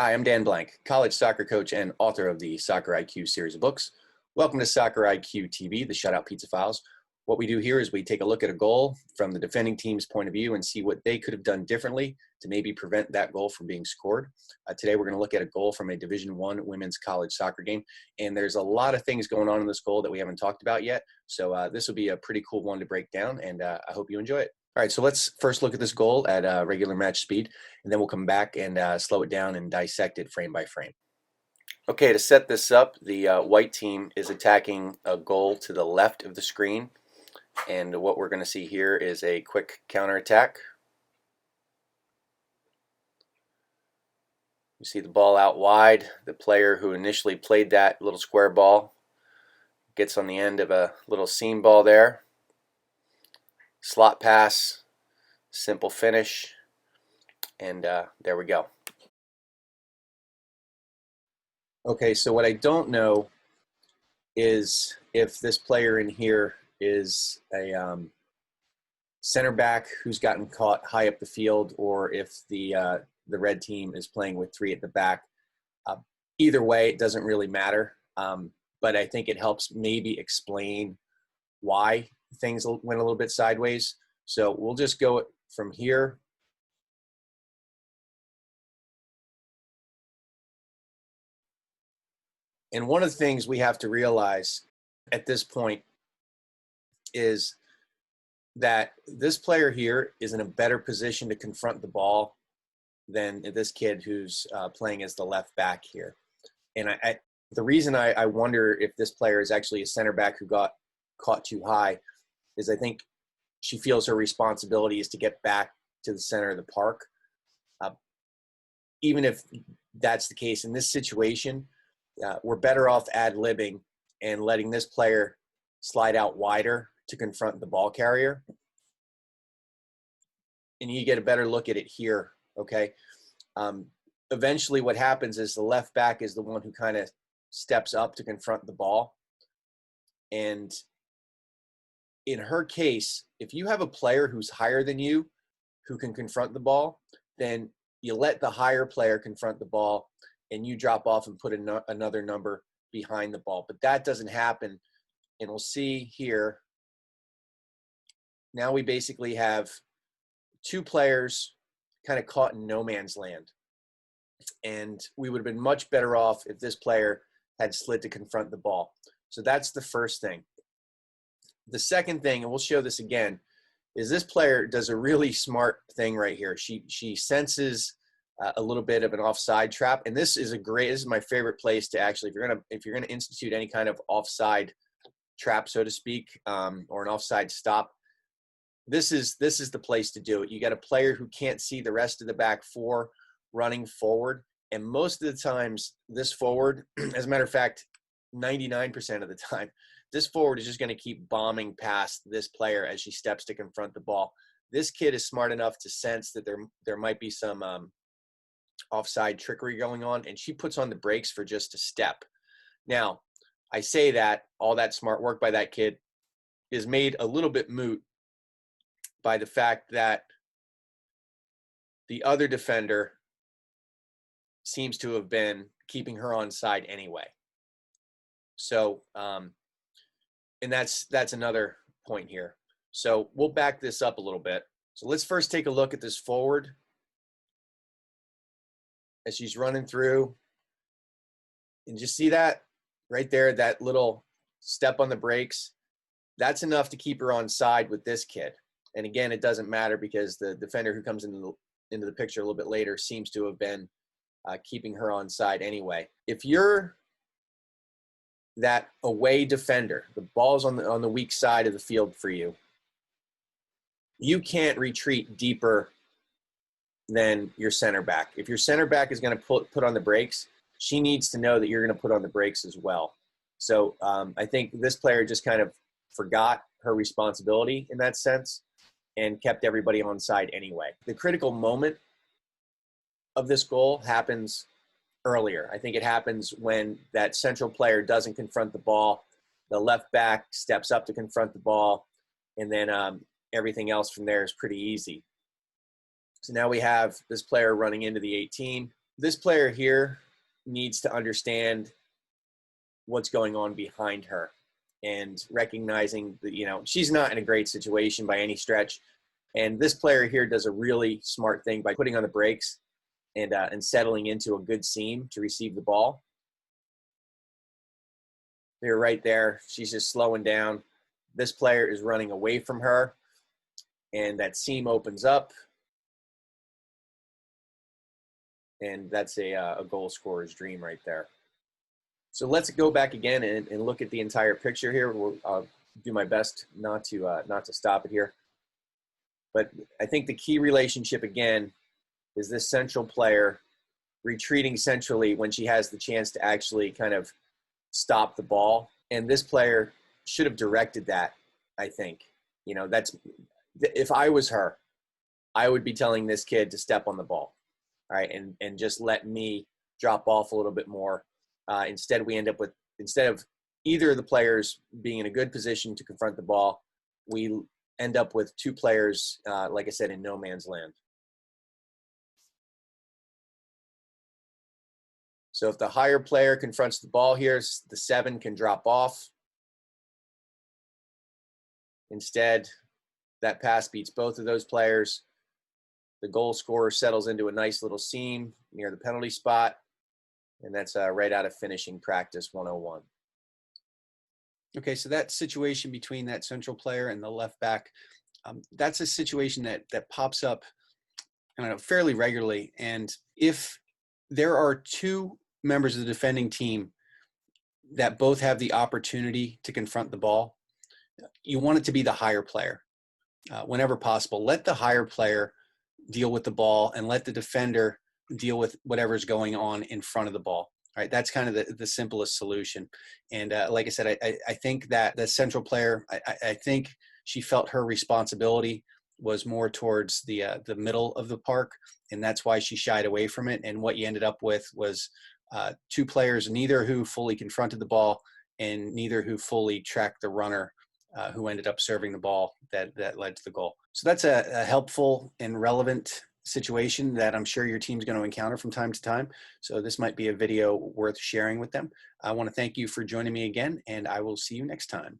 Hi, I'm Dan Blank, college soccer coach and author of the Soccer IQ series of books. Welcome to Soccer IQ TV, the Shutout Pizza Files. What we do here is we take a look at a goal from the defending team's point of view and see what they could have done differently to maybe prevent that goal from being scored. Today we're going to look at a goal from a Division I women's college soccer game, and there's a lot of things going on in this goal that we haven't talked about yet, so this will be a pretty cool one to break down, and I hope you enjoy it. All right, so let's first look at this goal at regular match speed, and then we'll come back and slow it down and dissect it frame by frame. Okay, to set this up, the white team is attacking a goal to the left of the screen, and what we're going to see here is a quick counterattack. You see the ball out wide. The player who initially played that little square ball gets on the end of a little seam ball there. Slot pass, simple finish, and there we go. Okay, so what I don't know is if this player in here is a center back who's gotten caught high up the field, or if the red team is playing with three at the back. Either way, it doesn't really matter, but I think it helps maybe explain why things went a little bit sideways. So we'll just go from here. And one of the things we have to realize at this point is that this player here is in a better position to confront the ball than this kid who's playing as the left back here. And the reason I wonder if this player is actually a center back who got caught too high is I think she feels her responsibility is to get back to the center of the park. Even if that's the case in this situation, we're better off ad-libbing and letting this player slide out wider to confront the ball carrier. And you get a better look at it here, okay? Eventually what happens is the left back is the one who kind of steps up to confront the ball. And in her case, if you have a player who's higher than you who can confront the ball, then you let the higher player confront the ball and you drop off and put another number behind the ball. But that doesn't happen. And we'll see here. Now we basically have two players kind of caught in no man's land. And we would have been much better off if this player had slid to confront the ball. So that's the first thing. The second thing, and we'll show this again, is this player does a really smart thing right here. She senses a little bit of an offside trap, and this is my favorite place to actually, if you're gonna institute any kind of offside trap, so to speak, or an offside stop, this is the place to do it. You got a player who can't see the rest of the back four running forward, and most of the times this forward, as a matter of fact, 99% of the time, this forward is just going to keep bombing past this player as she steps to confront the ball. This kid is smart enough to sense that there might be some offside trickery going on, and she puts on the brakes for just a step. Now, I say that all that smart work by that kid is made a little bit moot by the fact that the other defender seems to have been keeping her on side anyway. So, and that's another point here. So we'll back this up a little bit. So let's first take a look at this forward as she's running through. And just see that right there, that little step on the brakes. That's enough to keep her on side with this kid. And again, it doesn't matter because the defender who comes into the picture a little bit later seems to have been keeping her on side anyway. If you're that away defender, the ball's on the weak side of the field for you, you can't retreat deeper than your center back. If your center back is going to put on the brakes, she needs to know that you're going to put on the brakes as well. So I think this player just kind of forgot her responsibility in that sense and kept everybody on side anyway. The critical moment of this goal happens earlier. I think it happens when that central player doesn't confront the ball. The left back steps up to confront the ball, and then everything else from there is pretty easy. So now we have this player running into the 18. this player here needs to understand what's going on behind her and recognizing that, you know, she's not in a great situation by any stretch. And this player here does a really smart thing by putting on the brakes and settling into a good seam to receive the ball. They're right there. She's just slowing down. This player is running away from her, and that seam opens up. And that's a goal scorer's dream right there. So let's go back again and look at the entire picture here. I'll do my best not to stop it here. But I think the key relationship, again, is this central player retreating centrally when she has the chance to actually kind of stop the ball. And this player should have directed that, I think. You know, if I was her, I would be telling this kid to step on the ball, all right, and just let me drop off a little bit more. Instead of either of the players being in a good position to confront the ball, we end up with two players, like I said, in no man's land. So if the higher player confronts the ball here, the 7 can drop off. Instead, that pass beats both of those players. The goal scorer settles into a nice little seam near the penalty spot. And that's right out of finishing practice 101. Okay, so that situation between that central player and the left back, that's a situation that pops up, I don't know, fairly regularly. And if there are two members of the defending team that both have the opportunity to confront the ball, you want it to be the higher player. Whenever possible, let the higher player deal with the ball and let the defender deal with whatever's going on in front of the ball. All right, that's kind of the simplest solution. And like I said, I think that the central player, I think she felt her responsibility was more towards the middle of the park, and that's why she shied away from it. And what you ended up with was two players, neither who fully confronted the ball and neither who fully tracked the runner who ended up serving the ball that led to the goal. So that's a helpful and relevant situation that I'm sure your team's going to encounter from time to time. So this might be a video worth sharing with them. I want to thank you for joining me again, and I will see you next time.